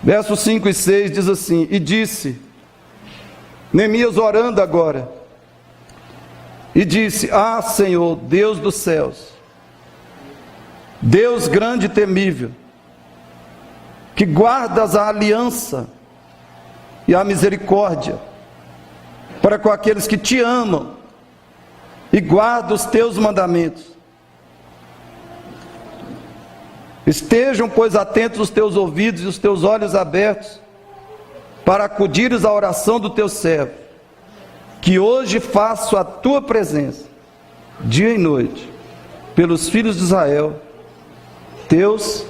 Versos 5 e 6 diz assim: e disse, Neemias orando agora, e disse: ah, Senhor, Deus dos céus, Deus grande e temível, que guardas a aliança e a misericórdia para com aqueles que te amam e guardam os teus mandamentos. Estejam, pois, atentos os teus ouvidos e os teus olhos abertos, para acudires à oração do teu servo, que hoje faço a tua presença, dia e noite, pelos filhos de Israel, teus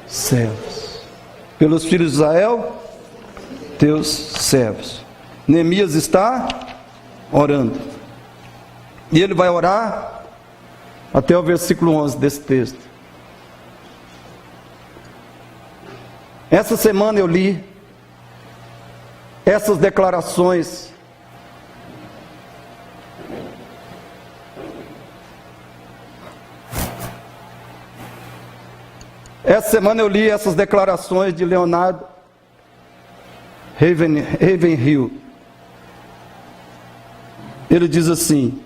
servos. Pelos filhos de Israel, teus servos. Neemias está orando. E ele vai orar até o versículo 11 desse texto. Essa semana eu li essas declarações de Leonardo Ravenhill. Ele diz assim: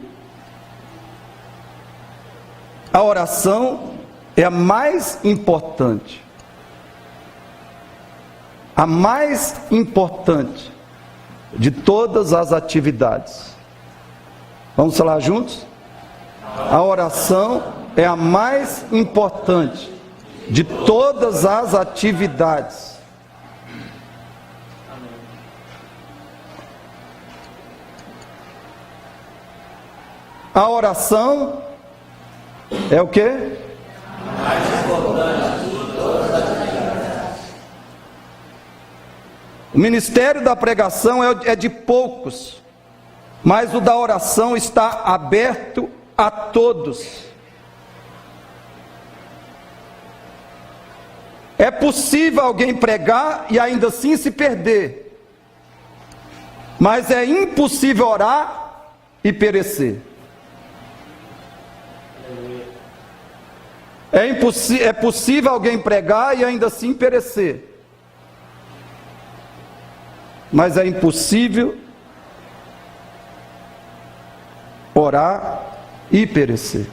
a oração é a mais importante de todas as atividades. Vamos falar juntos? A oração é a mais importante de todas as atividades. A oração é o quê? Mais importante de todas as atividades. O ministério da pregação é de poucos, mas o da oração está aberto a todos. É possível alguém pregar e ainda assim se perder, mas é impossível orar e perecer. É possível alguém pregar e ainda assim perecer, mas é impossível orar e perecer.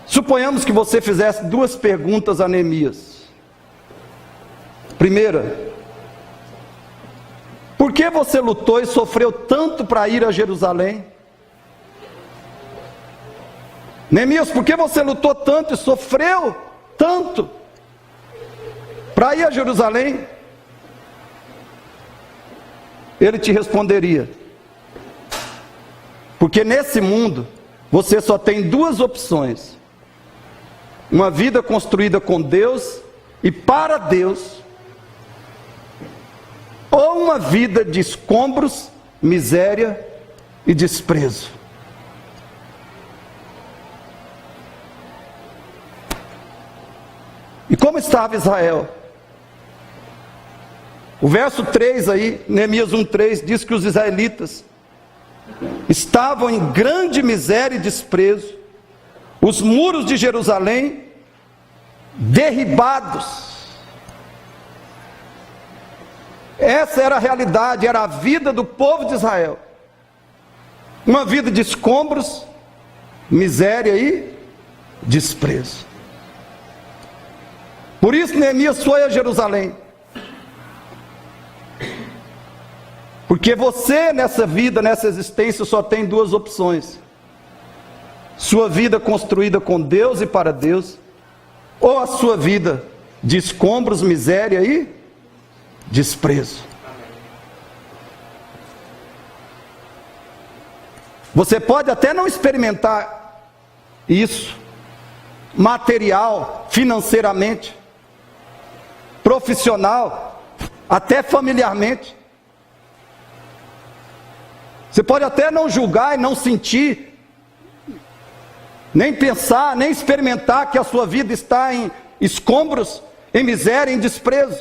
Suponhamos que você fizesse duas perguntas a Neemias. Primeira: por que você lutou e sofreu tanto para ir a Jerusalém? Neemias, por que você lutou tanto e sofreu tanto para ir a Jerusalém? Ele te responderia: porque nesse mundo você só tem duas opções: uma vida construída com Deus e para Deus, ou uma vida de escombros, miséria e desprezo. E como estava Israel? O verso 3 aí, Neemias 1:3, diz que os israelitas estavam em grande miséria e desprezo, os muros de Jerusalém derribados. Essa era a realidade, era a vida do povo de Israel. Uma vida de escombros, miséria e desprezo. Por isso Neemias foi a Jerusalém. Porque você nessa vida, nessa existência, só tem duas opções: sua vida construída com Deus e para Deus, ou a sua vida de escombros, miséria e desprezo. Você pode até não experimentar isso material, financeiramente, profissional, até familiarmente. Você pode até não julgar e não sentir, nem pensar, nem experimentar que a sua vida está em escombros, em miséria, em desprezo.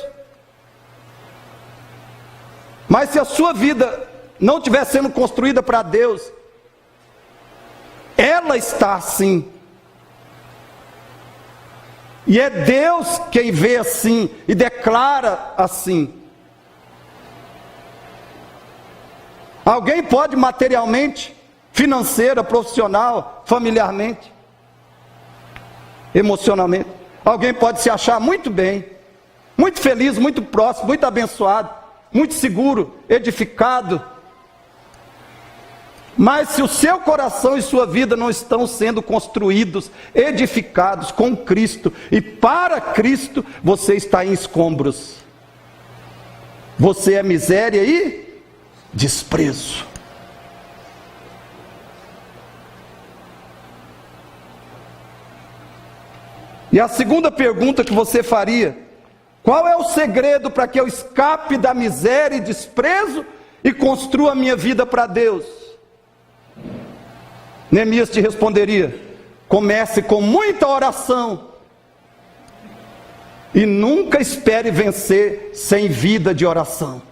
Mas se a sua vida não estiver sendo construída para Deus, ela está assim. E é Deus quem vê assim e declara assim. Alguém pode materialmente, financeira, profissional, familiarmente, emocionalmente. Alguém pode se achar muito bem, muito feliz, muito próximo, muito abençoado, muito seguro, edificado. Mas se o seu coração e sua vida não estão sendo construídos, edificados com Cristo e para Cristo, você está em escombros. Você é miséria e desprezo. E a segunda pergunta que você faria: qual é o segredo para que eu escape da miséria e desprezo e construa a minha vida para Deus? Neemias te responderia: comece com muita oração e nunca espere vencer sem vida de oração.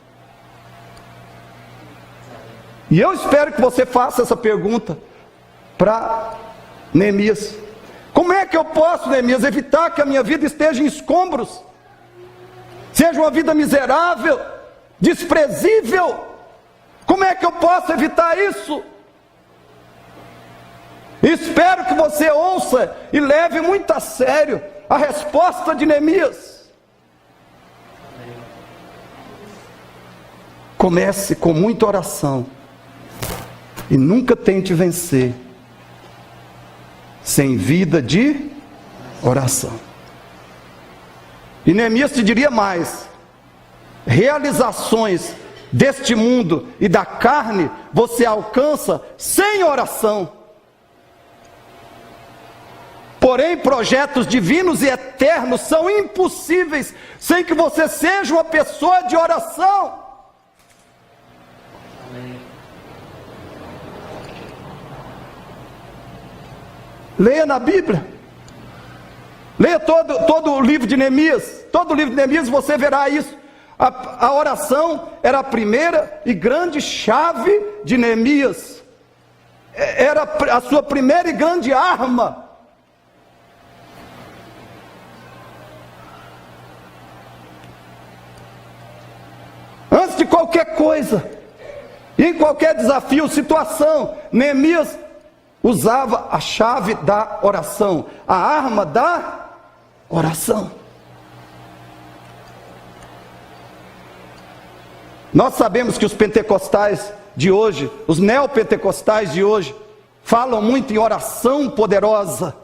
E eu espero que você faça essa pergunta para Neemias. Como é que eu posso, Neemias, evitar que a minha vida esteja em escombros? Seja uma vida miserável, desprezível. Como é que eu posso evitar isso? Espero que você ouça e leve muito a sério a resposta de Neemias. Comece com muita oração e nunca tente vencer sem vida de oração. E Neemias te diria mais: realizações deste mundo e da carne você alcança sem oração. Porém, projetos divinos e eternos são impossíveis sem que você seja uma pessoa de oração. Amém. Leia na Bíblia. Leia todo o livro de Neemias. Todo o livro de Neemias você verá isso. A oração era a primeira e grande chave de Neemias. Era a sua primeira e grande arma. Antes de qualquer coisa, e em qualquer desafio, situação, Neemias usava a chave da oração, a arma da oração. Nós sabemos que os pentecostais de hoje, os neopentecostais de hoje, falam muito em oração poderosa.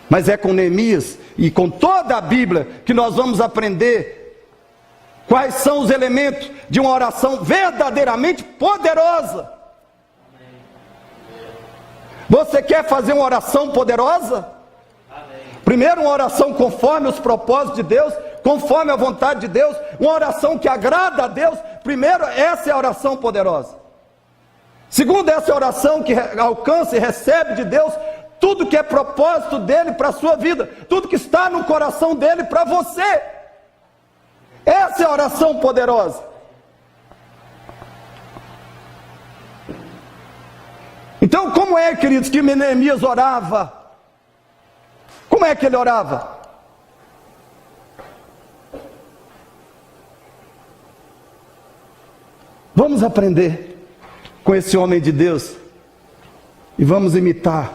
Mas é com Neemias e com toda a Bíblia que nós vamos aprender quais são os elementos de uma oração verdadeiramente poderosa. Você quer fazer uma oração poderosa? Primeiro, uma oração conforme os propósitos de Deus, conforme a vontade de Deus, uma oração que agrada a Deus. Primeiro, essa é a oração poderosa. Segundo, essa é a oração que alcança e recebe de Deus tudo que é propósito dele para a sua vida, tudo que está no coração dele para você. Essa é a oração poderosa. Então, como é, queridos, que Neemias orava? Como é que ele orava? Vamos aprender com esse homem de Deus e vamos imitar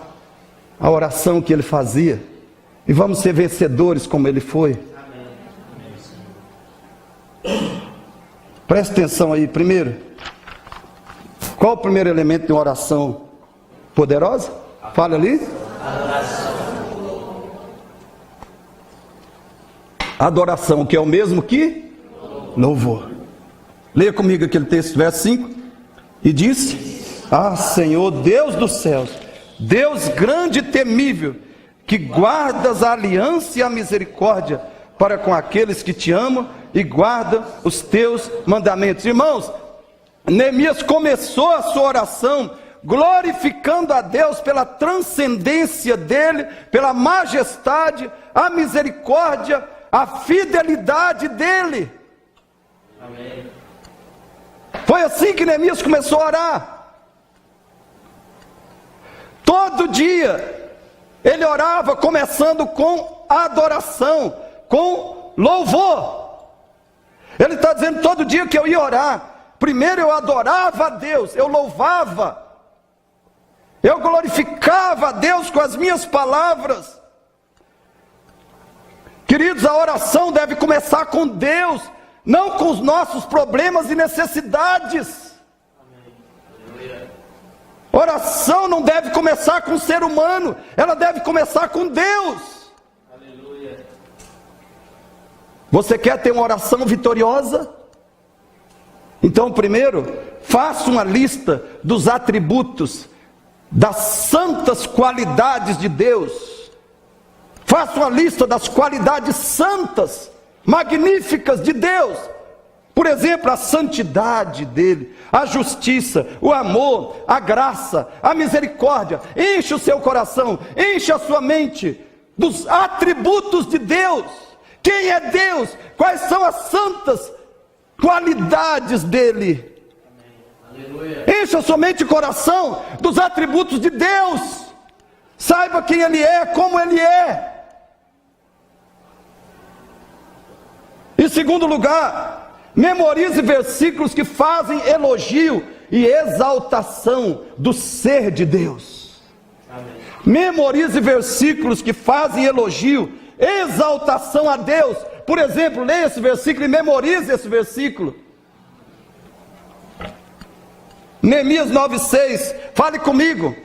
a oração que ele fazia e vamos ser vencedores como ele foi. Preste atenção aí. Primeiro, qual o primeiro elemento de uma oração poderosa? Fala ali. Adoração, que é o mesmo que louvor. Leia comigo aquele texto, verso 5. E disse: Ah, Senhor, Deus dos céus, Deus grande e temível, que guardas a aliança e a misericórdia para com aqueles que te amam e guardam os teus mandamentos. Irmãos, Neemias começou a sua oração glorificando a Deus pela transcendência dele, pela majestade, a misericórdia, a fidelidade dele. Amém. Foi assim que Neemias começou a orar. Todo dia ele orava começando com adoração, com louvor. Ele está dizendo todo dia que eu ia orar, primeiro eu adorava a Deus, eu louvava, eu glorificava a Deus com as minhas palavras. Queridos, a oração deve começar com Deus, não com os nossos problemas e necessidades. Oração não deve começar com o ser humano, ela deve começar com Deus. Você quer ter uma oração vitoriosa? Então, primeiro, faça uma lista dos atributos, das santas qualidades de Deus. Faça uma lista das qualidades santas, magníficas de Deus. Por exemplo, a santidade dele, a justiça, o amor, a graça, a misericórdia. Enche o seu coração, enche a sua mente dos atributos de Deus. Quem é Deus? Quais são as santas qualidades dele? Enche a sua mente e coração dos atributos de Deus. Saiba quem ele é, como ele é. Em segundo lugar, memorize versículos que fazem elogio e exaltação do ser de Deus. Amém. Memorize versículos que fazem elogio, exaltação a Deus. Por exemplo, leia esse versículo e memorize esse versículo. Neemias 9,6, fale comigo.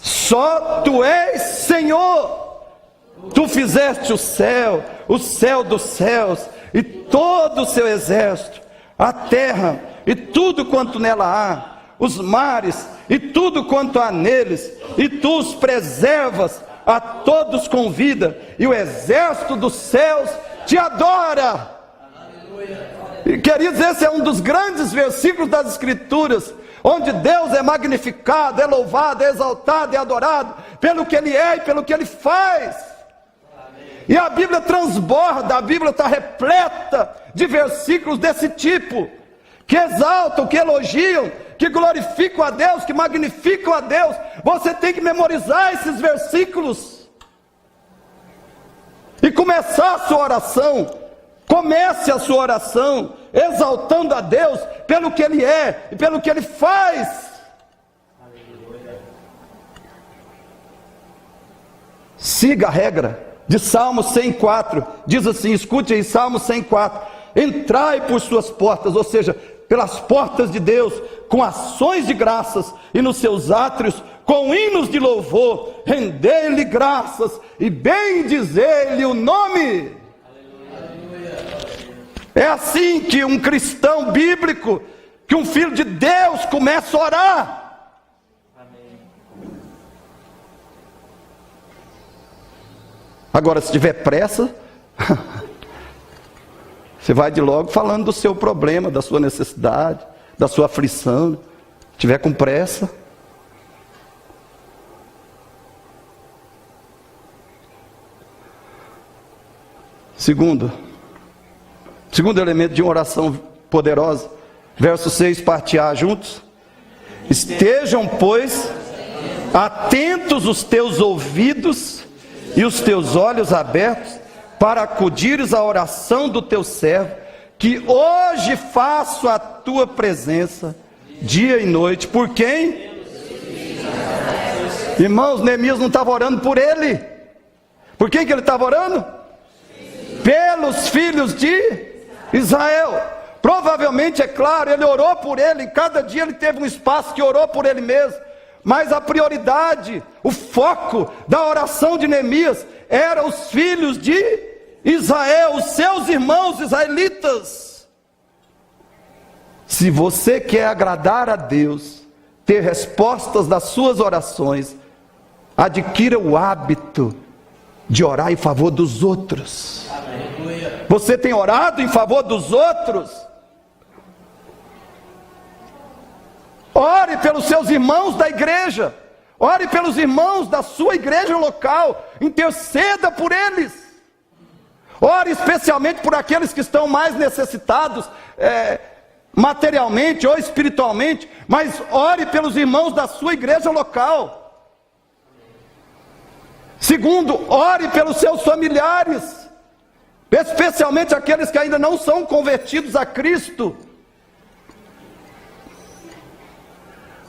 Só tu és Senhor, tu fizeste o céu dos céus, e todo o seu exército, a terra, e tudo quanto nela há, os mares, e tudo quanto há neles, e tu os preservas, a todos com vida, e o exército dos céus te adora. E, queridos, esse é um dos grandes versículos das Escrituras, onde Deus é magnificado, é louvado, é exaltado, é adorado, pelo que Ele é e pelo que Ele faz. E a Bíblia transborda, a Bíblia está repleta de versículos desse tipo, que exaltam, que elogiam, que glorificam a Deus, que magnificam a Deus. Você tem que memorizar esses versículos e começar a sua oração. Comece a sua oração exaltando a Deus pelo que Ele é e pelo que Ele faz. Siga a regra de Salmo 104, diz assim, escute aí, Salmo 104, entrai por suas portas, ou seja, pelas portas de Deus, com ações de graças, e nos seus átrios, com hinos de louvor, rendei-lhe graças, e bendizei-lhe o nome. É assim que um cristão bíblico, que um filho de Deus começa a orar. Agora, se tiver pressa, você vai de logo falando do seu problema, da sua necessidade, da sua aflição. Se tiver com pressa. Segundo elemento de uma oração poderosa, verso 6, parte A, juntos. Estejam, pois, atentos os teus ouvidos e os teus olhos abertos, para acudires à oração do teu servo, que hoje faço a tua presença, dia e noite. Por quem? Irmãos, Neemias não estava orando por ele. Por quem que ele estava orando? Pelos filhos de Israel. Provavelmente, é claro, ele orou por ele. Cada dia ele teve um espaço que orou por ele mesmo. Mas a prioridade, o foco da oração de Neemias era os filhos de Israel, os seus irmãos israelitas. Se você quer agradar a Deus, ter respostas das suas orações, adquira o hábito de orar em favor dos outros. Você tem orado em favor dos outros? Ore pelos seus irmãos da igreja, ore pelos irmãos da sua igreja local, interceda por eles. Ore especialmente por aqueles que estão mais necessitados, materialmente ou espiritualmente, mas ore pelos irmãos da sua igreja local. Segundo, ore pelos seus familiares, especialmente aqueles que ainda não são convertidos a Cristo.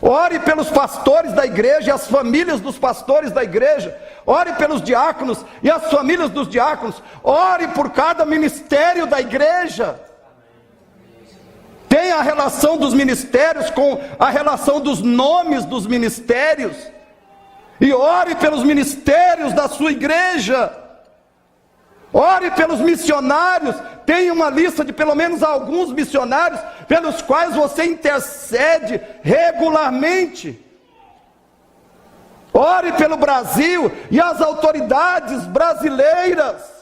Ore pelos pastores da igreja e as famílias dos pastores da igreja. Ore pelos diáconos e as famílias dos diáconos. Ore por cada ministério da igreja. Tenha a relação dos ministérios com a relação dos nomes dos ministérios. E ore pelos ministérios da sua igreja. Ore pelos missionários. Tenha uma lista de pelo menos alguns missionários pelos quais você intercede regularmente. Ore pelo Brasil e as autoridades brasileiras.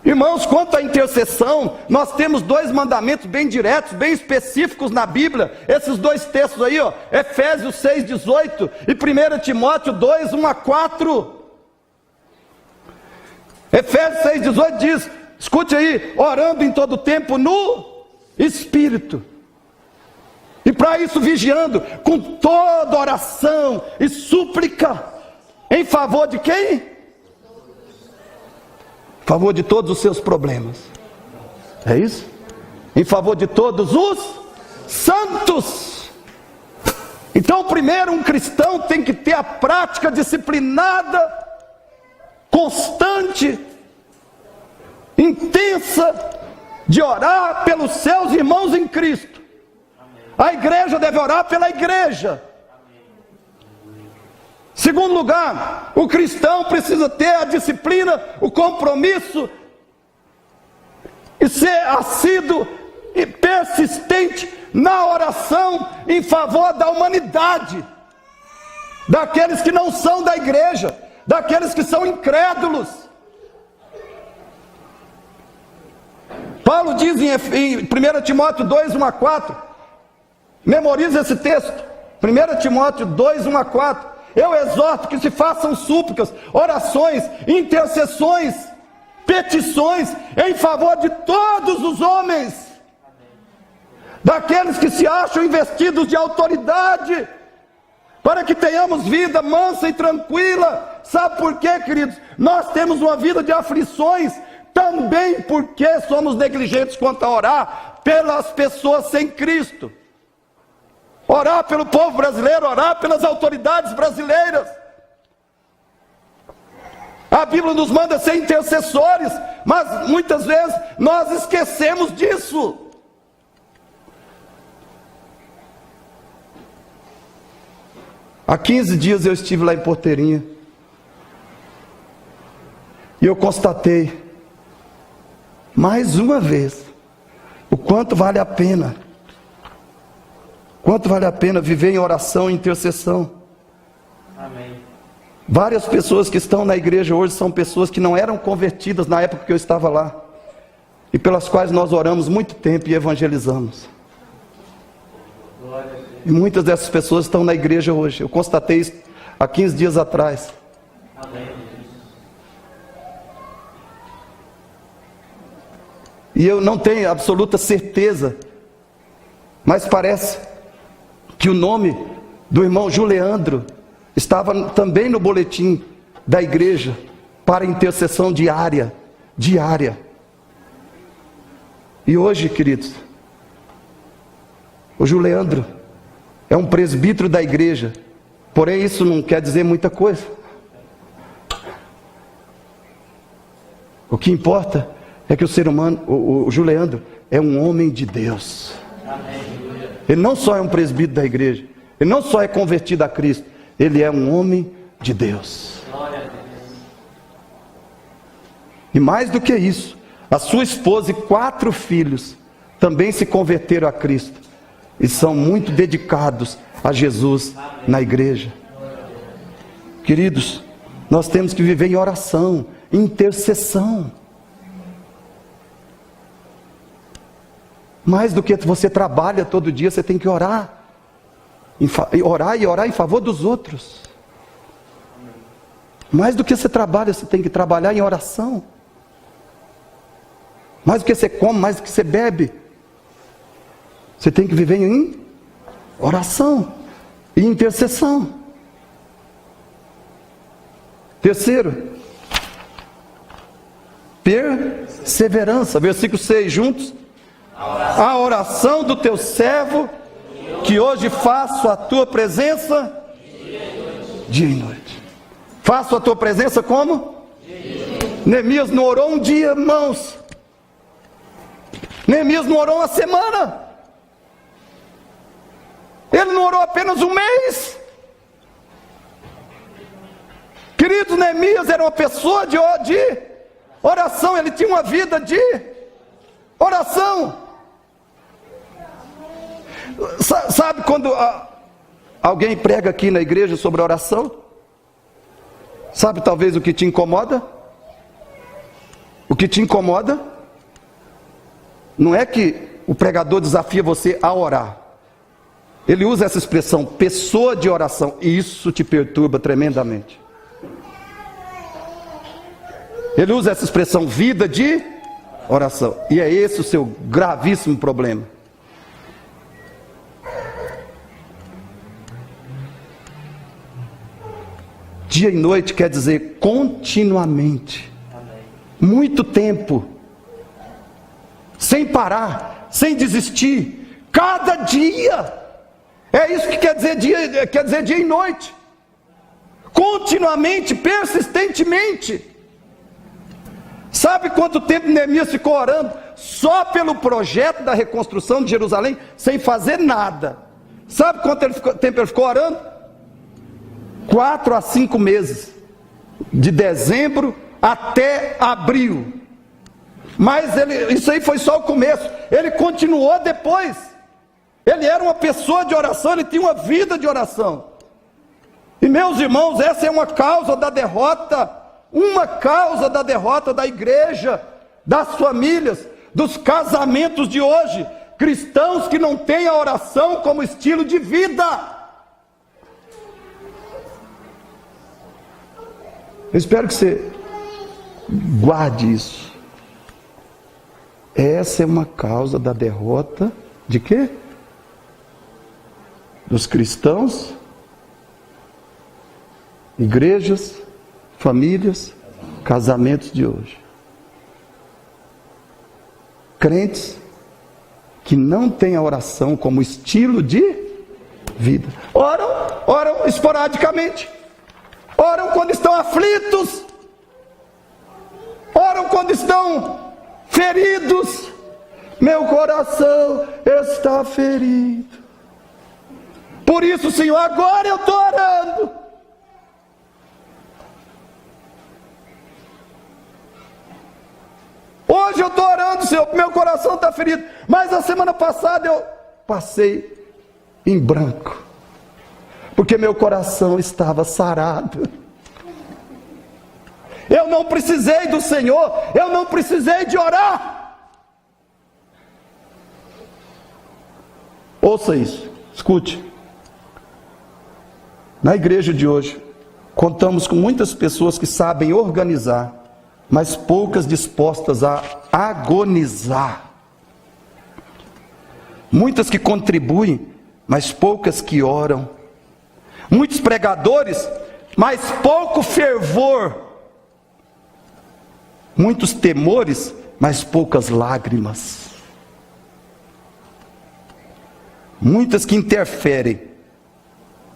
Irmãos, quanto à intercessão, nós temos dois mandamentos bem diretos, bem específicos na Bíblia. Esses dois textos aí, ó, Efésios 6:18 e 1 Timóteo 2:1-4. Efésios 6:18 diz, escute aí, orando em todo tempo no Espírito. E para isso vigiando com toda oração e súplica. Em favor de quem? Em favor de todos os seus problemas. É isso? Em favor de todos os santos. Então, primeiro, um cristão tem que ter a prática disciplinada, constante, intensa, de orar pelos seus irmãos em Cristo. A igreja deve orar pela igreja. Segundo lugar, o cristão precisa ter a disciplina, o compromisso, e ser assíduo e persistente na oração em favor da humanidade, daqueles que não são da igreja, daqueles que são incrédulos. Paulo diz em 1 Timóteo 2:1-4, memoriza esse texto, 1 Timóteo 2:1-4, eu exorto que se façam súplicas, orações, intercessões, petições em favor de todos os homens, daqueles que se acham investidos de autoridade, para que tenhamos vida mansa e tranquila. Sabe por quê, queridos? Nós temos uma vida de aflições, também porque somos negligentes quanto a orar pelas pessoas sem Cristo. Orar pelo povo brasileiro, orar pelas autoridades brasileiras. A Bíblia nos manda ser intercessores, mas muitas vezes nós esquecemos disso. Há 15 dias eu estive lá em Porteirinha, e eu constatei, mais uma vez, o quanto vale a pena viver em oração e intercessão. Amém. Várias pessoas que estão na igreja hoje são pessoas que não eram convertidas na época que eu estava lá, e pelas quais nós oramos muito tempo e evangelizamos. E muitas dessas pessoas estão na igreja hoje. Eu constatei isso há 15 dias atrás. Amém. E eu não tenho absoluta certeza, mas parece que o nome do irmão Juliandro estava também no boletim da igreja para intercessão diária. E hoje, queridos, o Juliandro é um presbítero da igreja, porém isso não quer dizer muita coisa. O que importa é que o ser humano, o Juliandro, é um homem de Deus. Ele não só é um presbítero da igreja, ele não só é convertido a Cristo, ele é um homem de Deus. E mais do que isso, a sua esposa e 4 filhos também se converteram a Cristo e são muito dedicados a Jesus na igreja. Queridos, nós temos que viver em oração, em intercessão. Mais do que você trabalha todo dia, você tem que orar. Orar em favor dos outros. Mais do que você trabalha, você tem que trabalhar em oração. Mais do que você come, mais do que você bebe, você tem que viver em oração e intercessão. Terceiro, perseverança. Versículo 6, juntos. A oração do teu servo, que hoje faço a tua presença dia e noite. Faço a tua presença como? Neemias não orou um dia, irmãos. Neemias não orou uma semana. Ele não orou apenas um mês. Queridos, Neemias era uma pessoa de oração. Ele tinha uma vida de oração. Sabe quando alguém prega aqui na igreja sobre oração? Sabe talvez o que te incomoda? O que te incomoda não é que o pregador desafia você a orar. Ele usa essa expressão, pessoa de oração, e isso te perturba tremendamente. Ele usa essa expressão, vida de oração, e é esse o seu gravíssimo problema. Dia e noite quer dizer continuamente, muito tempo, sem parar, sem desistir, cada dia. É isso que quer dizer dia e noite, continuamente, persistentemente. Sabe quanto tempo Neemias ficou orando só pelo projeto da reconstrução de Jerusalém, sem fazer nada? Sabe quanto tempo ele ficou orando? 4 a 5 meses, de dezembro até abril. Mas isso aí foi só o começo. Ele continuou depois. Ele era uma pessoa de oração, ele tinha uma vida de oração. E meus irmãos, essa é uma causa da derrota da igreja, das famílias, dos casamentos de hoje. Cristãos que não têm a oração como estilo de vida. Eu espero que você guarde isso. Essa é uma causa da derrota de quê? Dos cristãos, igrejas, famílias, casamentos de hoje. Crentes que não têm a oração como estilo de vida. Oram esporadicamente. Oram quando estão aflitos. Oram quando estão feridos. Meu coração está ferido. Por isso, Senhor, agora eu estou orando. Hoje eu estou orando, Senhor, meu coração está ferido. Mas a semana passada eu passei em branco, porque meu coração estava sarado. Eu não precisei do Senhor, eu não precisei de orar. Ouça isso, escute. Na igreja de hoje, contamos com muitas pessoas que sabem organizar, mas poucas dispostas a agonizar. Muitas que contribuem, mas poucas que oram. Muitos pregadores, mas pouco fervor. Muitos temores, mas poucas lágrimas. Muitas que interferem,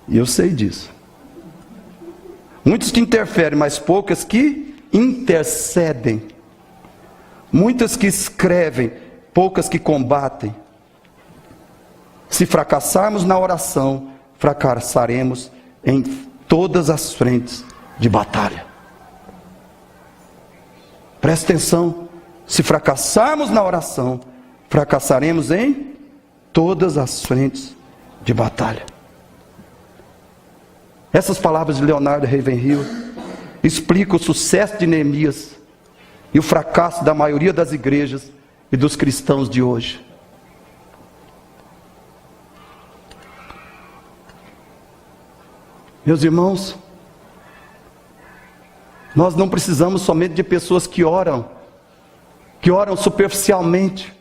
e eu sei disso. Muitos que interferem, mas poucas que intercedem. Muitas que escrevem, poucas que combatem. Se fracassarmos na oração, fracassaremos em todas as frentes de batalha. Preste atenção. Se fracassarmos na oração, fracassaremos em todas as frentes de batalha. Essas palavras de Leonardo Ravenhill explicam o sucesso de Neemias e o fracasso da maioria das igrejas e dos cristãos de hoje. Meus irmãos, nós não precisamos somente de pessoas que oram superficialmente.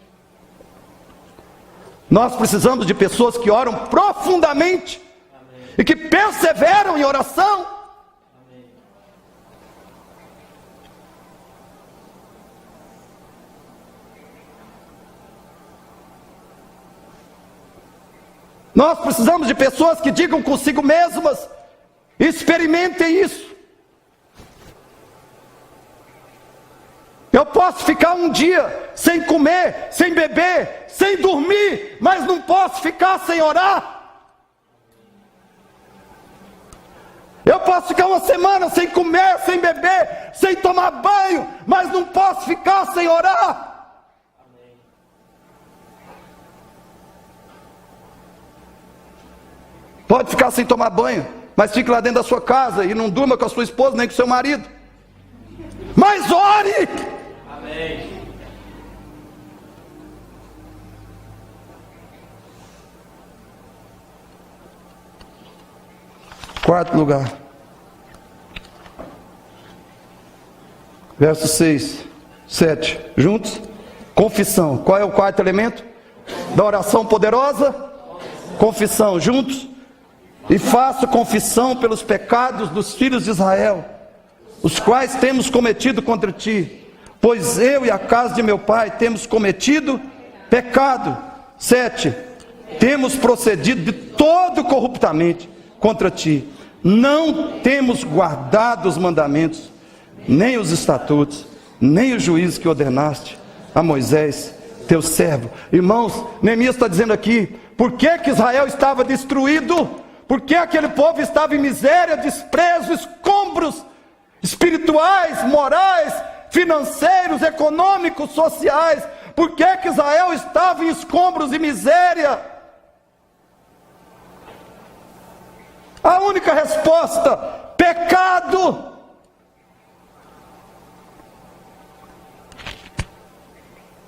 Nós precisamos de pessoas que oram profundamente. Amém. E que perseveram em oração. Amém. Nós precisamos de pessoas que digam consigo mesmas: experimentem isso. Eu posso ficar um dia sem comer, sem beber, sem dormir, mas não posso ficar sem orar. Eu posso ficar uma semana sem comer, sem beber, sem tomar banho, mas não posso ficar sem orar. Pode ficar sem tomar banho, mas fique lá dentro da sua casa e não durma com a sua esposa nem com o seu marido. Mas ore! Amém. Quarto lugar. Versos 6, 7. Juntos? Confissão. Qual é o quarto elemento da oração poderosa? Confissão. Juntos? E faço confissão pelos pecados dos filhos de Israel, os quais temos cometido contra ti, pois eu e a casa de meu pai temos cometido pecado. 7. Temos procedido de todo corruptamente contra ti, não temos guardado os mandamentos, nem os estatutos, nem os juízos que ordenaste a Moisés, teu servo. Irmãos, Neemias está dizendo aqui, por que Israel estava destruído? Por que aquele povo estava em miséria, desprezo, escombros espirituais, morais, financeiros, econômicos, sociais? Por que Israel estava em escombros e miséria? A única resposta: pecado.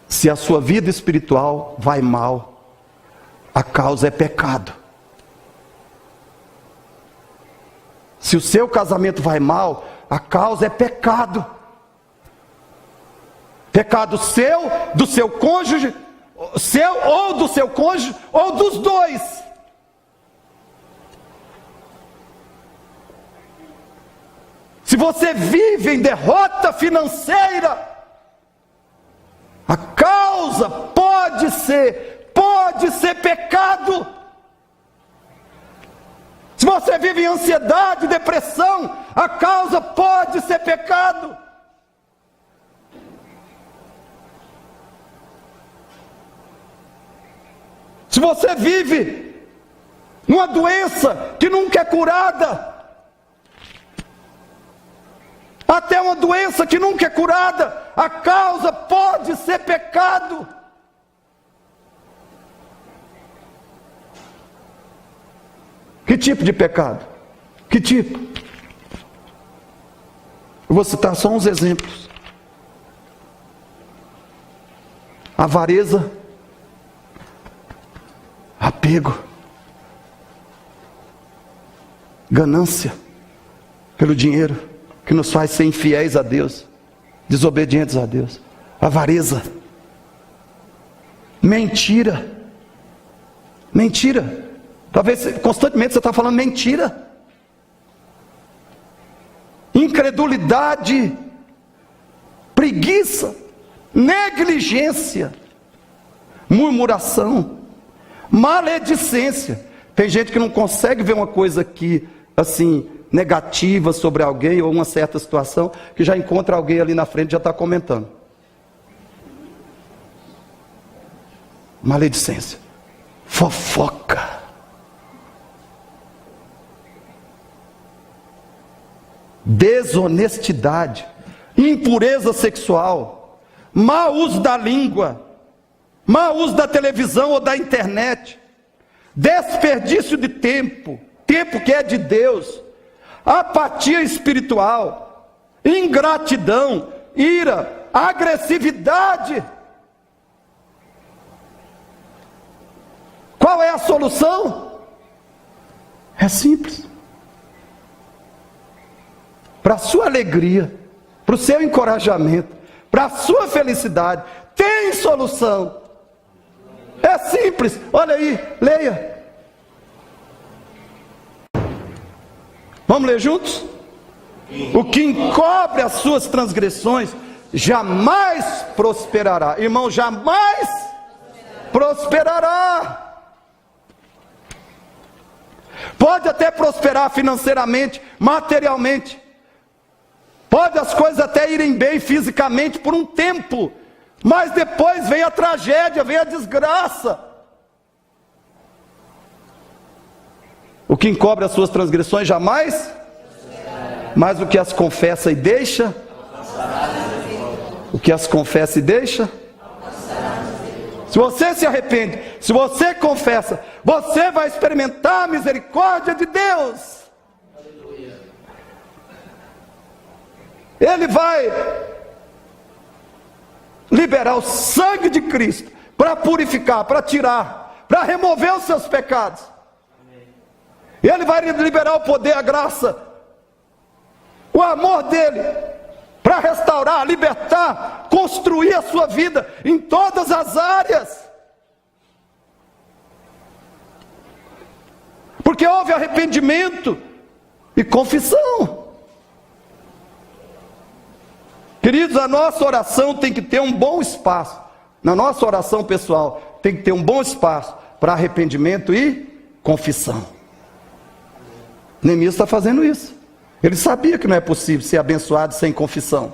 Se a sua vida espiritual vai mal, a causa é pecado. Se o seu casamento vai mal, a causa é pecado. Pecado seu, do seu cônjuge, seu ou do seu cônjuge, ou dos dois. Se você vive em derrota financeira, a causa pode ser pecado. Se você vive em ansiedade, depressão, a causa pode ser pecado. Se você vive numa doença que nunca é curada, até uma doença que nunca é curada, a causa pode ser pecado. Que tipo de pecado? Que tipo? Eu vou citar só uns exemplos. Avareza, apego, ganância pelo dinheiro, que nos faz ser infiéis a Deus, desobedientes a Deus. Avareza, mentira. Talvez constantemente você está falando mentira. Incredulidade, preguiça, negligência, murmuração, maledicência. Tem gente que não consegue ver uma coisa aqui, assim, negativa sobre alguém ou uma certa situação, que já encontra alguém ali na frente e já está comentando. Maledicência, fofoca, desonestidade, impureza sexual, mau uso da língua, mau uso da televisão ou da internet, desperdício de tempo que é de Deus, apatia espiritual, ingratidão, ira, agressividade. Qual é a solução? É simples. Para a sua alegria, para o seu encorajamento, para a sua felicidade, tem solução. É simples. Olha aí, leia. Vamos ler juntos? O que encobre as suas transgressões jamais prosperará. Irmão, jamais prosperará. pode até prosperar financeiramente, materialmente, pode as coisas até irem bem fisicamente por um tempo, mas depois vem a tragédia, vem a desgraça. O que encobre as suas transgressões jamais, mas o que as confessa e deixa, o que as confessa e deixa, se você se arrepende, se você confessa, você vai experimentar a misericórdia de Deus. Ele vai liberar o sangue de Cristo para purificar, para tirar, para remover os seus pecados. Ele vai liberar o poder, a graça, o amor dele, para restaurar, libertar, construir a sua vida em todas as áreas. Porque houve arrependimento e confissão. Queridos, a nossa oração tem que ter um bom espaço. Na nossa oração pessoal, tem que ter um bom espaço para arrependimento e confissão. Neemias está fazendo isso. Ele sabia que não é possível ser abençoado sem confissão.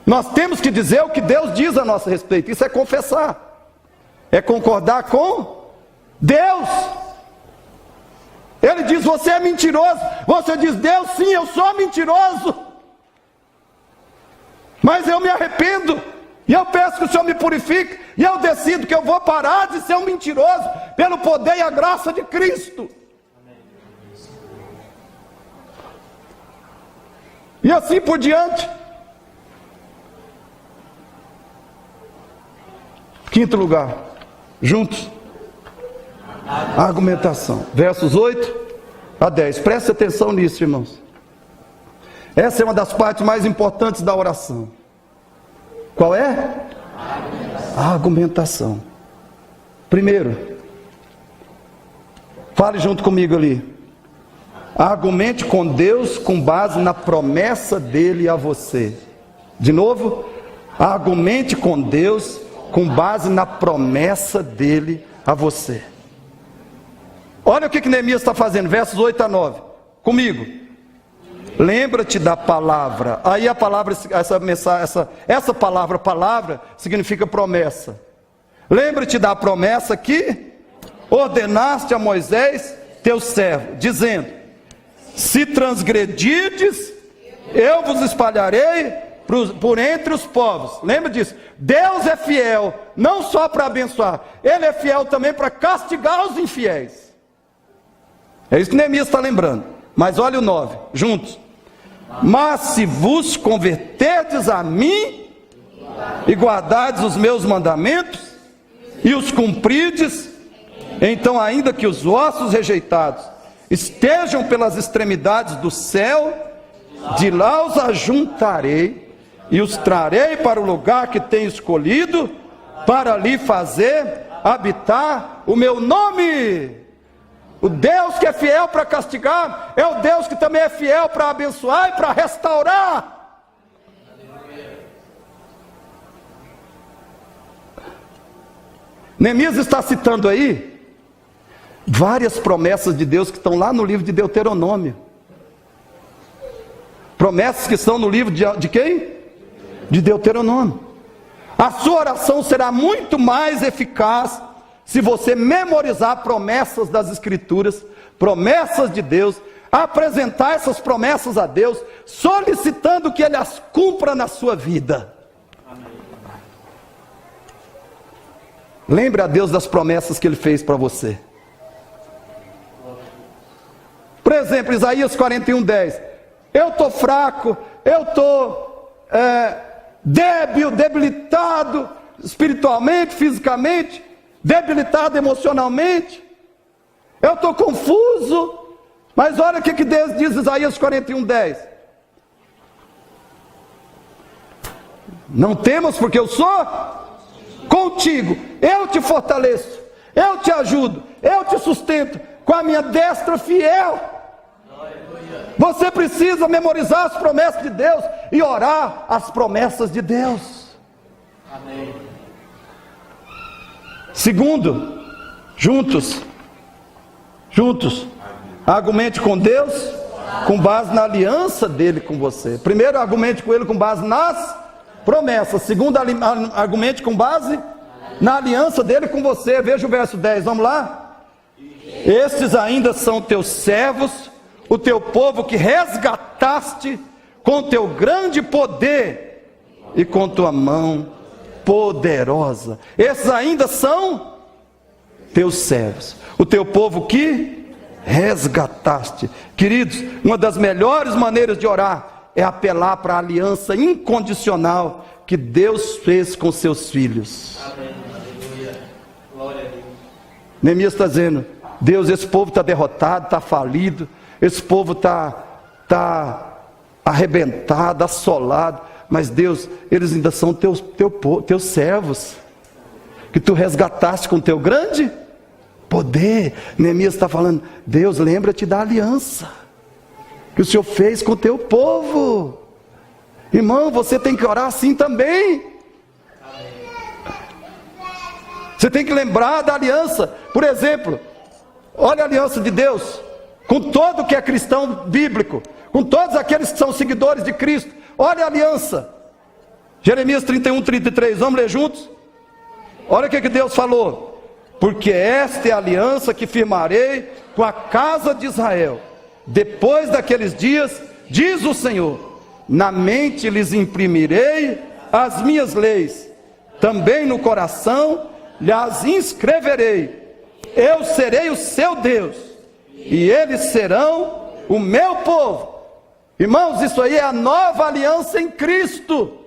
Nós temos que dizer o que Deus diz a nosso respeito. Isso é confessar. É concordar com Deus. Ele diz, você é mentiroso. Você diz, Deus, sim, eu sou mentiroso. Mas eu me arrependo. E eu peço que o Senhor me purifique. E eu decido que eu vou parar de ser um mentiroso. Pelo poder e a graça de Cristo. E assim por diante. Quinto lugar, juntos, a argumentação, versos 8 a 10, preste atenção nisso, irmãos. Essa é uma das partes mais importantes da oração. Qual é? A argumentação. Primeiro, fale junto comigo ali. Argumente com Deus com base na promessa dele a você. De novo, argumente com Deus com base na promessa dele a você. Olha o que Neemias está fazendo, versos 8 a 9. Comigo. Lembra-te da palavra. Aí a palavra, essa palavra significa promessa. Lembra-te da promessa que ordenaste a Moisés, teu servo, dizendo: se transgredirdes, eu vos espalharei por entre os povos. Lembra disso? Deus é fiel, não só para abençoar, Ele é fiel também para castigar os infiéis. É isso que Neemias está lembrando. Mas olha o 9, juntos. Mas se vos converterdes a mim, e guardardes os meus mandamentos, e os cumprirdes, então ainda que os vossos rejeitados estejam pelas extremidades do céu, de lá os ajuntarei, e os trarei para o lugar que tenho escolhido, para ali fazer habitar o meu nome. O Deus que é fiel para castigar, é o Deus que também é fiel para abençoar e para restaurar. Neemias está citando aí várias promessas de Deus que estão lá no livro de Deuteronômio. Promessas que estão no livro de quem? De Deuteronômio. A sua oração será muito mais eficaz se você memorizar promessas das Escrituras, promessas de Deus, apresentar essas promessas a Deus, solicitando que Ele as cumpra na sua vida. Amém. Lembre a Deus das promessas que Ele fez para você. Por exemplo, Isaías 41:10. Eu estou fraco, eu estou débil, debilitado espiritualmente, fisicamente, debilitado emocionalmente, eu estou confuso. Mas olha o que Deus diz em Isaías 41:10. Não temas, porque eu sou contigo, eu te fortaleço, eu te ajudo, eu te sustento com a minha destra fiel. Você precisa memorizar as promessas de Deus e orar as promessas de Deus. Amém. Segundo, juntos, Argumente com Deus com base na aliança dele com você. Primeiro, argumente com ele com base nas promessas. Segundo, argumente com base na aliança dele com você. Veja o verso 10, vamos lá? Estes ainda são teus servos, o teu povo que resgataste com teu grande poder e com tua mão poderosa. Esses ainda são teus servos, o teu povo que resgataste. Queridos, uma das melhores maneiras de orar é apelar para a aliança incondicional que Deus fez com seus filhos. Neemias está dizendo: Deus, esse povo está derrotado, está falido, esse povo está arrebentado, assolado, mas Deus, eles ainda são teus servos, que tu resgataste com teu grande poder. Neemias está falando: Deus, lembra-te da aliança que o Senhor fez com o teu povo. Irmão, você tem que orar assim também. Você tem que lembrar da aliança. Por exemplo, olha a aliança de Deus com todo que é cristão bíblico, com todos aqueles que são seguidores de Cristo. Olha a aliança. Jeremias 31, 33, vamos ler juntos? Olha o que Deus falou: porque esta é a aliança que firmarei com a casa de Israel depois daqueles dias, diz o Senhor, na mente lhes imprimirei as minhas leis, também no coração lhes inscreverei. Eu serei o seu Deus e eles serão o meu povo. Irmãos, isso aí é a nova aliança em Cristo.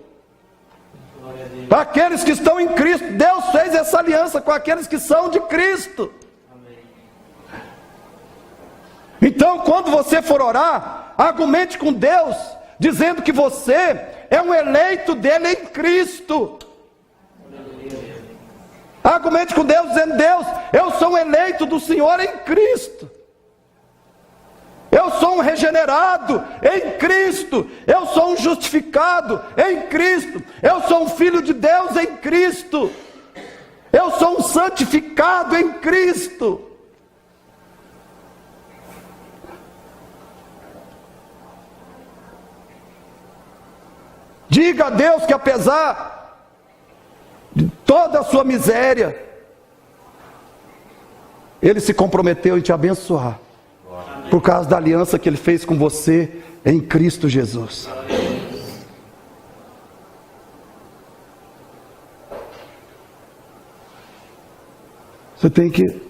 Para aqueles que estão em Cristo, Deus fez essa aliança com aqueles que são de Cristo. Então, quando você for orar, argumente com Deus, dizendo que você é um eleito dele em Cristo. Argumente com Deus, dizendo: Deus, eu sou um eleito do Senhor em Cristo. Eu sou um regenerado em Cristo. Eu sou um justificado em Cristo. Eu sou um filho de Deus em Cristo. Eu sou um santificado em Cristo. Diga a Deus que apesar de toda a sua miséria, Ele se comprometeu em te abençoar, por causa da aliança que Ele fez com você em Cristo Jesus. Você tem que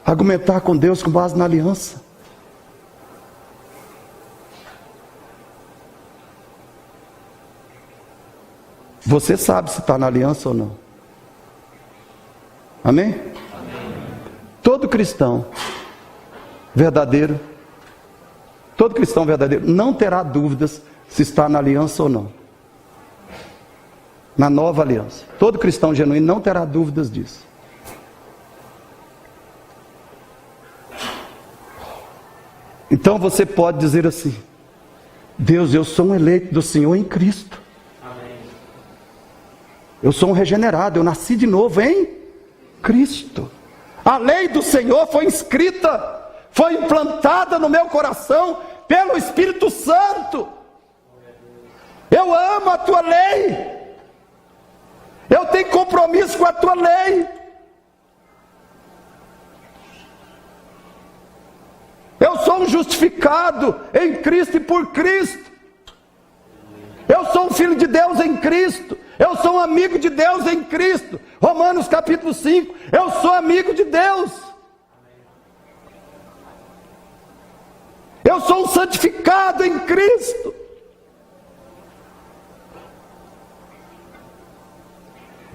argumentar com Deus com base na aliança. Você sabe se está na aliança ou não. Amém? Amém. Todo cristão verdadeiro não terá dúvidas se está na aliança ou não. Na nova aliança. Todo cristão genuíno não terá dúvidas disso. Então você pode dizer assim: Deus, eu sou um eleito do Senhor em Cristo. Eu sou um regenerado, eu nasci de novo em Cristo. A lei do Senhor foi escrita, foi implantada no meu coração pelo Espírito Santo. Eu amo a tua lei. Eu tenho compromisso com a tua lei. Eu sou um justificado em Cristo e por Cristo. Eu sou um filho de Deus em Cristo. Eu sou um amigo de Deus em Cristo. Romanos capítulo 5. Eu sou amigo de Deus. Eu sou um santificado em Cristo.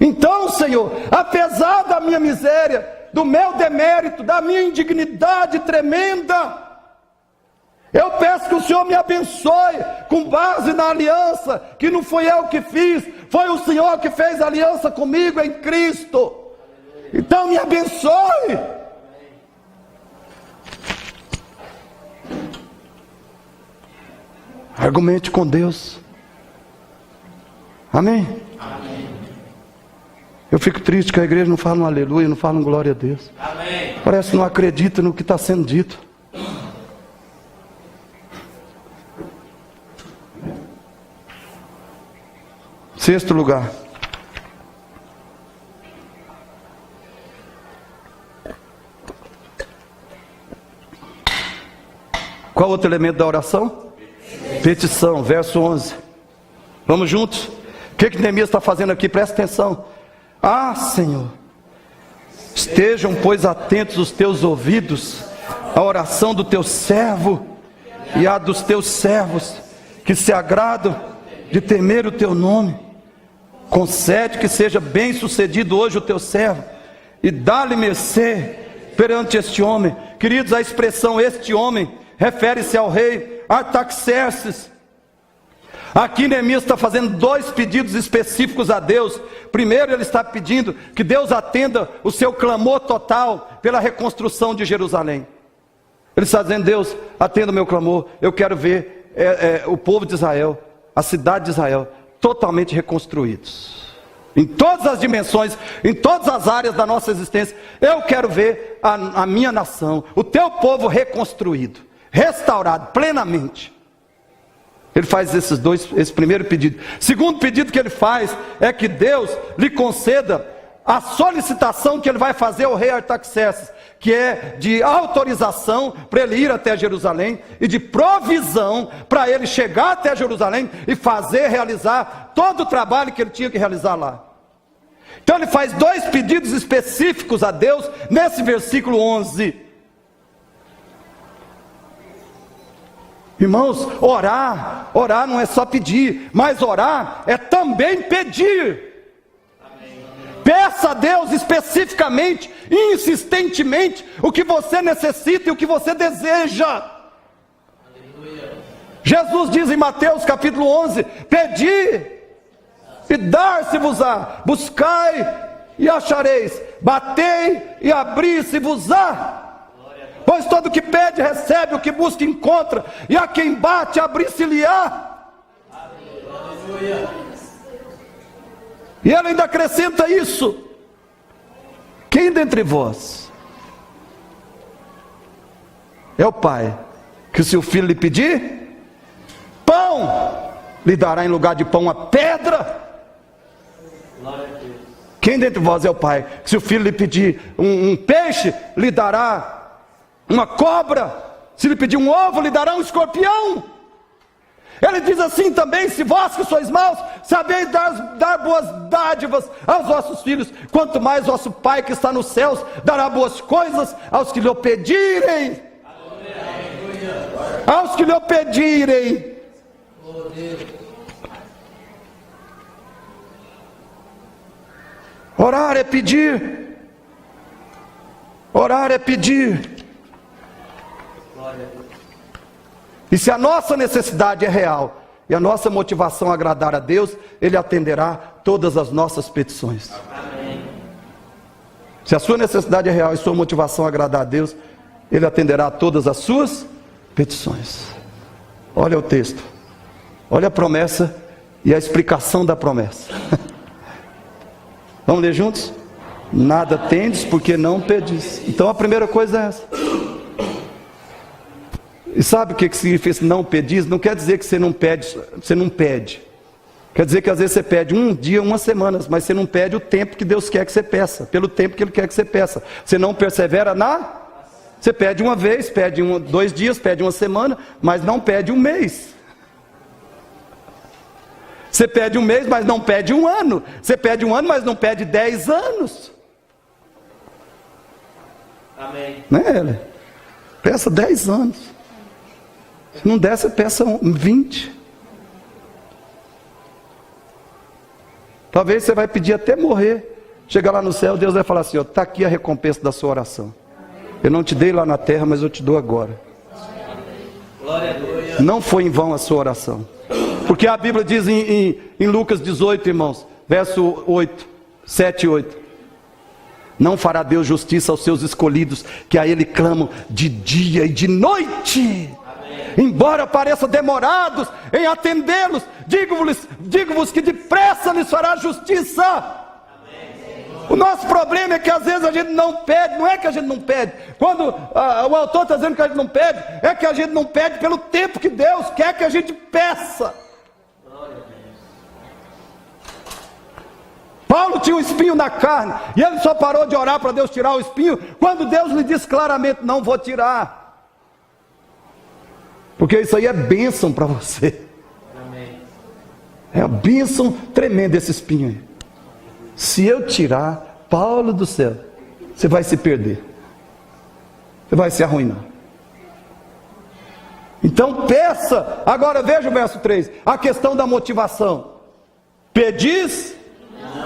Então, Senhor, apesar da minha miséria, do meu demérito, da minha indignidade tremenda, eu peço que o Senhor me abençoe com base na aliança, que não fui eu que fiz, foi o Senhor que fez a aliança comigo em Cristo. Então me abençoe. Argumente com Deus. Amém? Amém. Eu fico triste que a igreja não fala um aleluia, não fala um glória a Deus. Amém. Parece que não acredita no que está sendo dito. Sexto lugar. Qual outro elemento da oração? Petição, verso 11. Vamos juntos? O que Neemias está fazendo aqui? Presta atenção. Ah, Senhor, estejam, pois, atentos os teus ouvidos à oração do teu servo e à dos teus servos, que se agradam de temer o teu nome. Concede que seja bem sucedido hoje o teu servo, e dá-lhe mercê perante este homem. Queridos, a expressão este homem refere-se ao rei Artaxerxes. Aqui Neemias está fazendo dois pedidos específicos a Deus. Primeiro, ele está pedindo que Deus atenda o seu clamor total pela reconstrução de Jerusalém. Ele está dizendo: Deus, atenda o meu clamor. Eu quero ver o povo de Israel, a cidade de Israel, totalmente reconstruídos, em todas as dimensões, em todas as áreas da nossa existência. Eu quero ver a minha nação, o teu povo reconstruído, restaurado plenamente. Ele faz esse primeiro pedido. Segundo pedido que ele faz é que Deus lhe conceda a solicitação que ele vai fazer ao rei Artaxerxes, que é de autorização para ele ir até Jerusalém e de provisão para ele chegar até Jerusalém e realizar todo o trabalho que ele tinha que realizar lá. Então ele faz dois pedidos específicos a Deus nesse versículo 11. Irmãos, orar não é só pedir, mas orar é também pedir. Peça a Deus especificamente, insistentemente, o que você necessita e o que você deseja. Jesus diz em Mateus capítulo 11: pedi e dar-se-vos-á, buscai e achareis, batei e abri-se-vos-á. Pois todo que pede recebe, o que busca encontra, e a quem bate abrir-se-lhe-á. E ele ainda acrescenta isso: quem dentre vós é o pai que, se o filho lhe pedir pão, lhe dará em lugar de pão uma pedra? Quem dentre vós é o pai que, se o filho lhe pedir um peixe, lhe dará uma cobra? Se lhe pedir um ovo, lhe dará um escorpião? Ele diz assim também: se vós que sois maus, sabeis dar boas dádivas aos vossos filhos, quanto mais vosso Pai que está nos céus dará boas coisas aos que lhe pedirem. Aos que lhe pedirem. Orar é pedir. Orar é pedir. E se a nossa necessidade é real e a nossa motivação é agradar a Deus, Ele atenderá todas as nossas petições. Amém. Se a sua necessidade é real e sua motivação é agradar a Deus, Ele atenderá todas as suas petições. Olha o texto, olha a promessa e a explicação da promessa. Vamos ler juntos? Nada tendes porque não pedis. Então a primeira coisa é essa. E sabe o que significa esse não pedir? Não quer dizer que você não pede. Quer dizer que às vezes você pede um dia, umas semanas, mas você não pede o tempo que Deus quer que você peça, pelo tempo que Ele quer que você peça. Você não persevera Você pede uma vez, pede 2 dias, pede uma semana, mas não pede um mês. Você pede um mês, mas não pede um ano. Você pede um ano, mas não pede 10 anos. Amém. Né? Peça 10 anos. Se não der, você peça 20. Talvez você vai pedir até morrer. Chegar lá no céu, Deus vai falar assim: está aqui a recompensa da sua oração. Eu não te dei lá na terra, mas eu te dou agora. Não foi em vão a sua oração. Porque a Bíblia diz em Lucas 18, irmãos, verso 7 e 8: não fará Deus justiça aos seus escolhidos, que a Ele clamam de dia e de noite. Embora pareçam demorados em atendê-los, digo-vos que depressa lhes fará justiça. Amém. O nosso problema é que às vezes a gente não pede. Não é que a gente não pede. Quando o autor está dizendo que a gente não pede, é que a gente não pede pelo tempo que Deus quer que a gente peça. Paulo tinha um espinho na carne, e ele só parou de orar para Deus tirar o espinho, quando Deus lhe disse claramente, não vou tirar. Porque isso aí é bênção para você. É a bênção tremenda esse espinho aí. Se eu tirar, Paulo do céu, você vai se perder. Você vai se arruinar. Então peça. Agora veja o verso 3. A questão da motivação. Pedis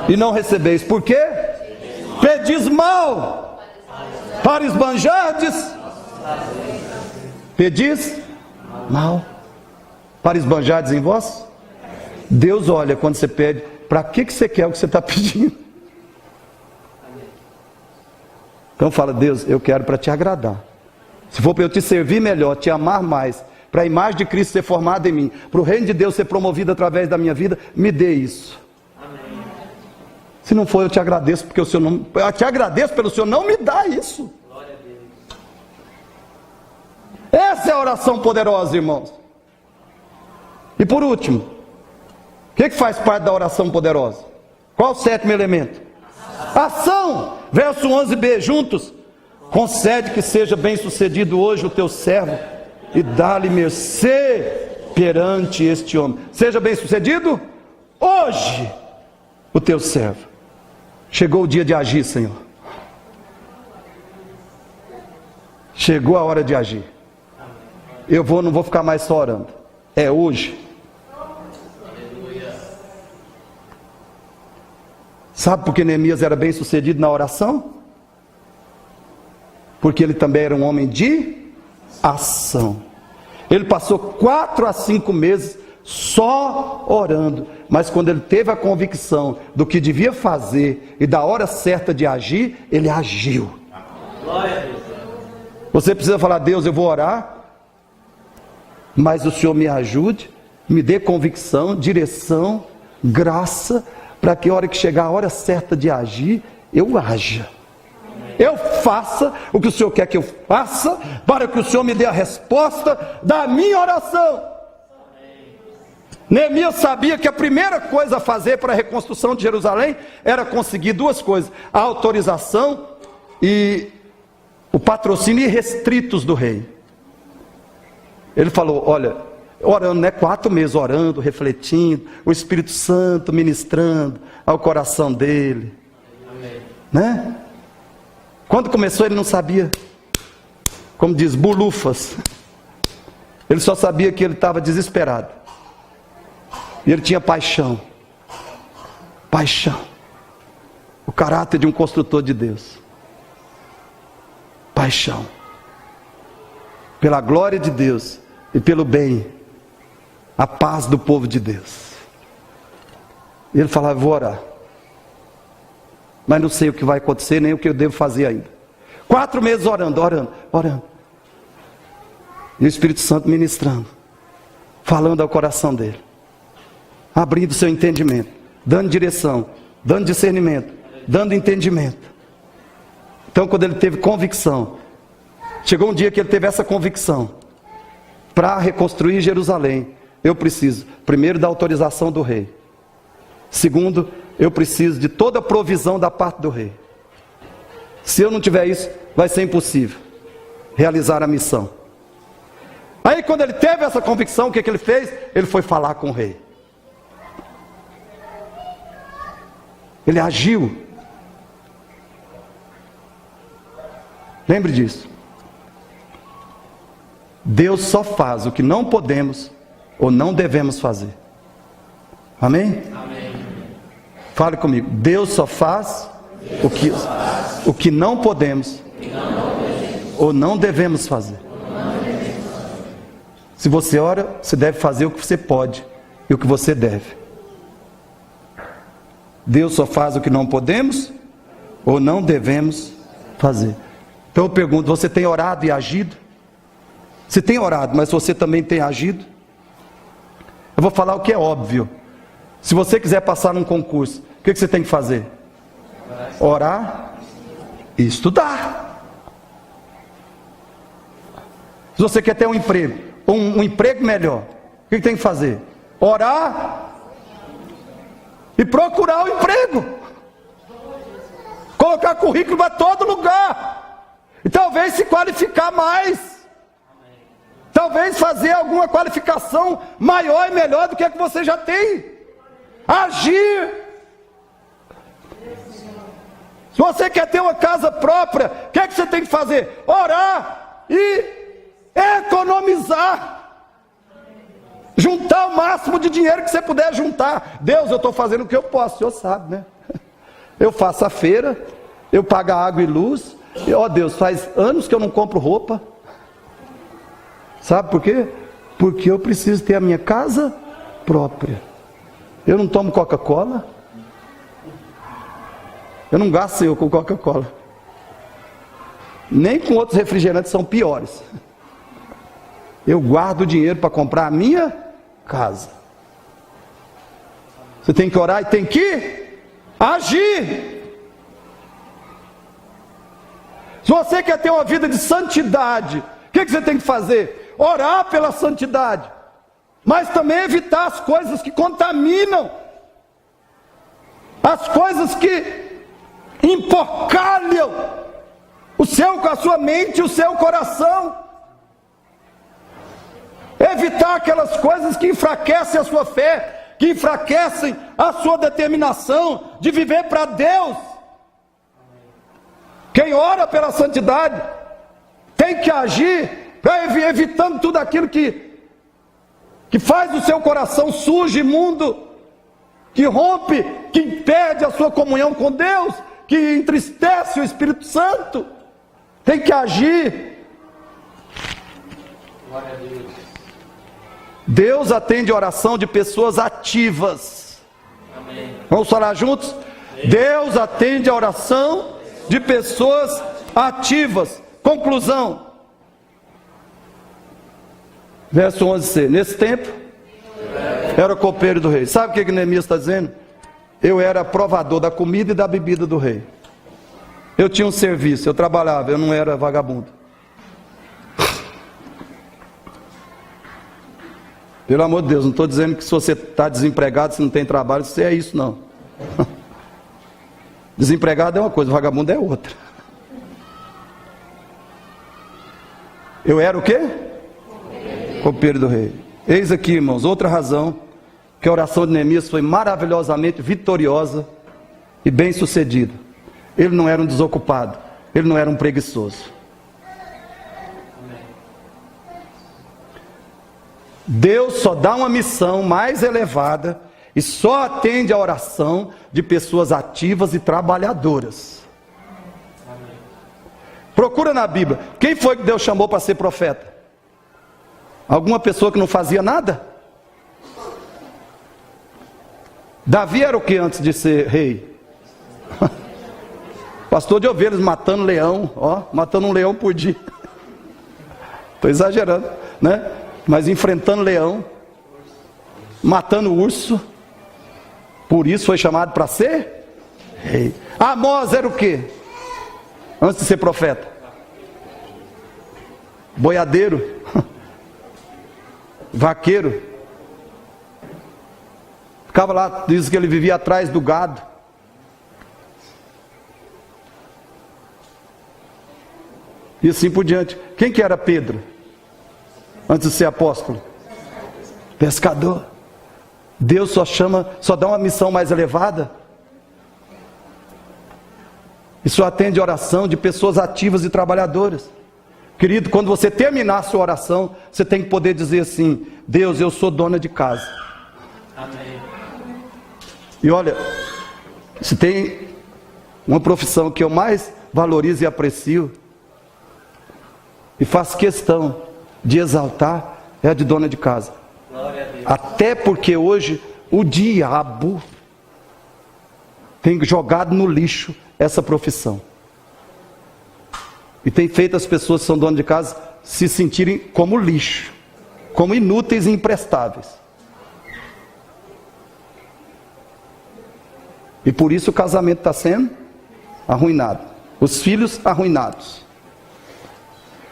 e não recebeis. Por quê? Pedis mal para esbanjardes. Pedis mal para esbanjardes em vós. Deus olha quando você pede. Para que você quer o que você está pedindo? Então fala, Deus, eu quero para te agradar. Se for para eu te servir melhor, te amar mais, para a imagem de Cristo ser formada em mim, para o reino de Deus ser promovido através da minha vida, me dê isso. Amém. Se não for, eu te agradeço porque o Senhor não, eu te agradeço pelo Senhor não me dá isso. Glória a Deus. Essa é a oração poderosa, irmãos. E por último, o que faz parte da oração poderosa? Qual o sétimo elemento? Ação. Verso 11b, juntos. Concede que seja bem sucedido hoje o teu servo e dá-lhe mercê perante este homem. Seja bem sucedido hoje o teu servo. Chegou o dia de agir, Senhor. Chegou a hora de agir. Eu não vou ficar mais só orando. É hoje. Sabe por que Neemias era bem sucedido na oração? Porque ele também era um homem de ação. Ele passou 4 a 5 meses só orando. Mas quando ele teve a convicção do que devia fazer e da hora certa de agir, ele agiu. Você precisa falar, Deus, eu vou orar, mas o Senhor me ajude, me dê convicção, direção, graça, para que a hora que chegar a hora certa de agir, eu haja. Eu faça o que o Senhor quer que eu faça, para que o Senhor me dê a resposta da minha oração. Neemias sabia que a primeira coisa a fazer para a reconstrução de Jerusalém era conseguir 2 coisas: a autorização e o patrocínio irrestritos do rei. Ele falou, olha, orando, né? 4 meses orando, refletindo, o Espírito Santo ministrando ao coração dele. Amém. Né? Quando começou ele não sabia, como diz, bulufas. Ele só sabia que ele estava desesperado. E ele tinha paixão. Paixão. O caráter de um construtor de Deus. Paixão. Pela glória de Deus e pelo bem, a paz do povo de Deus. E ele falava, vou orar, mas não sei o que vai acontecer, nem o que eu devo fazer ainda. 4 meses orando. E o Espírito Santo ministrando, falando ao coração dele, abrindo seu entendimento, dando direção, dando discernimento, dando entendimento. Então quando ele teve convicção, chegou um dia que ele teve essa convicção, para reconstruir Jerusalém, eu preciso, primeiro, da autorização do rei. Segundo, eu preciso de toda a provisão da parte do rei. Se eu não tiver isso, vai ser impossível realizar a missão. Aí quando ele teve essa convicção, o que ele fez? Ele foi falar com o rei. Ele agiu. Lembre disso. Deus só faz o que não podemos ou não devemos fazer. Amém? Amém. Fale comigo. Deus só faz o que não podemos ou não devemos fazer. Se você ora, você deve fazer o que você pode e o que você deve. Deus só faz o que não podemos ou não devemos fazer. Então eu pergunto, você tem orado e agido? Você tem orado, mas você também tem agido? Eu vou falar o que é óbvio. Se você quiser passar num concurso, o que você tem que fazer? Orar e estudar. Se você quer ter um emprego, um emprego melhor, o que tem que fazer? Orar e procurar o emprego. colocar currículo para todo lugar. E talvez se qualificar mais. Talvez fazer alguma qualificação maior e melhor do que a que você já tem. Agir. Se você quer ter uma casa própria, o que é que você tem que fazer? Orar e economizar. Juntar o máximo de dinheiro que você puder juntar. Deus, eu estou fazendo o que eu posso, o Senhor sabe, né? Eu faço a feira, eu pago a água e luz. E, ó Deus, faz anos que eu não compro roupa. Sabe por quê? Porque eu preciso ter a minha casa própria. Eu não tomo Coca-Cola. Eu não gasto eu com Coca-Cola. Nem com outros refrigerantes, são piores. Eu guardo o dinheiro para comprar a minha casa. Você tem que orar e tem que agir. Se você quer ter uma vida de santidade, o que você tem que fazer? Orar pela santidade, mas também evitar as coisas que contaminam, as coisas que emporcalham a sua mente e o seu coração. Evitar aquelas coisas que enfraquecem a sua fé, que enfraquecem a sua determinação de viver para Deus. Quem ora pela santidade tem que agir evitando tudo aquilo que faz o seu coração sujo, imundo, que rompe, que impede a sua comunhão com Deus, que entristece o Espírito Santo. Tem que agir. Glória a Deus. Deus atende a oração de pessoas ativas. Amém. Vamos falar juntos? Amém. Deus atende a oração de pessoas ativas. Conclusão. Verso 11c. Nesse tempo, era copeiro do rei. Sabe o que Neemias está dizendo? Eu era provador da comida e da bebida do rei. Eu tinha um serviço, eu trabalhava, eu não era vagabundo. Pelo amor de Deus, não estou dizendo que se você está desempregado, se não tem trabalho, você é isso não. Desempregado é uma coisa, vagabundo é outra. Eu era o quê? Copeiro do rei. Eis aqui, irmãos, outra razão que a oração de Neemias foi maravilhosamente vitoriosa e bem sucedida. Ele não era um desocupado, ele não era um preguiçoso. Deus só dá uma missão mais elevada e só atende a oração de pessoas ativas e trabalhadoras. Procura na Bíblia, quem foi que Deus chamou para ser profeta? Alguma pessoa que não fazia nada? Davi era o que antes de ser rei? Pastor de ovelhas matando leão, ó, matando um leão por dia. Estou exagerando, né? Mas enfrentando leão, matando urso. Por isso foi chamado para ser rei. Amós era o que? Antes de ser profeta? Boiadeiro. Vaqueiro. Ficava lá, diz que ele vivia atrás do gado. E assim por diante. Quem que era Pedro? Antes de ser apóstolo? Pescador. Deus só dá uma missão mais elevada. E só atende a oração de pessoas ativas e trabalhadoras. Querido, quando você terminar a sua oração, você tem que poder dizer assim: Deus, eu sou dona de casa. Amém. E olha, se tem uma profissão que eu mais valorizo e aprecio, e faço questão de exaltar, é a de dona de casa. Glória a Deus. Até porque hoje o diabo tem jogado no lixo essa profissão. E tem feito as pessoas que são donas de casa se sentirem como lixo, como inúteis e imprestáveis. E por isso o casamento está sendo arruinado. Os filhos arruinados.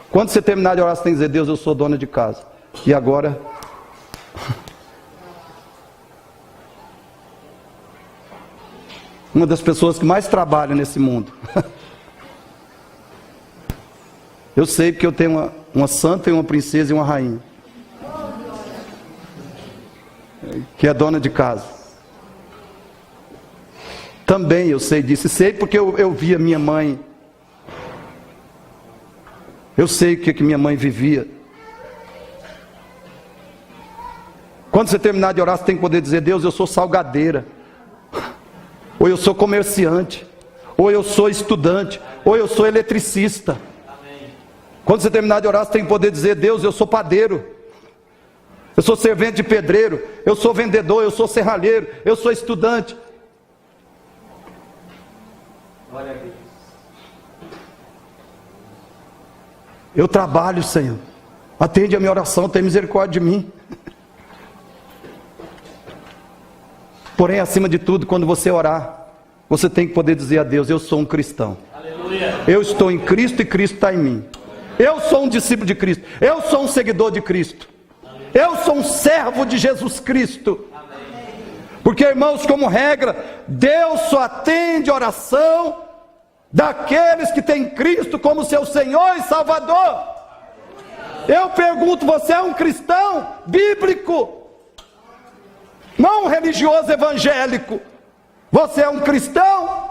Quando você terminar de orar, você tem que dizer: Deus, eu sou dona de casa. E agora? Uma das pessoas que mais trabalham nesse mundo. Eu sei porque eu tenho uma santa e uma princesa e uma rainha, que é dona de casa. Também eu sei disso. Sei porque eu vi a minha mãe. Eu sei o que minha mãe vivia. Quando você terminar de orar, você tem que poder dizer: Deus, eu sou salgadeira, ou eu sou comerciante, ou eu sou estudante, ou eu sou eletricista. Quando você terminar de orar, você tem que poder dizer: Deus, eu sou padeiro, eu sou servente de pedreiro, eu sou vendedor, eu sou serralheiro, eu sou estudante. Glória a Deus. Eu trabalho, Senhor. Atende a minha oração, tem misericórdia de mim. Porém, acima de tudo, quando você orar, você tem que poder dizer a Deus: eu sou um cristão. Aleluia. Eu estou em Cristo e Cristo está em mim. Eu sou um discípulo de Cristo. Eu sou um seguidor de Cristo. Eu sou um servo de Jesus Cristo. Porque, irmãos, como regra, Deus só atende a oração daqueles que têm Cristo como seu Senhor e Salvador. Eu pergunto: você é um cristão bíblico? Não um religioso evangélico. Você é um cristão?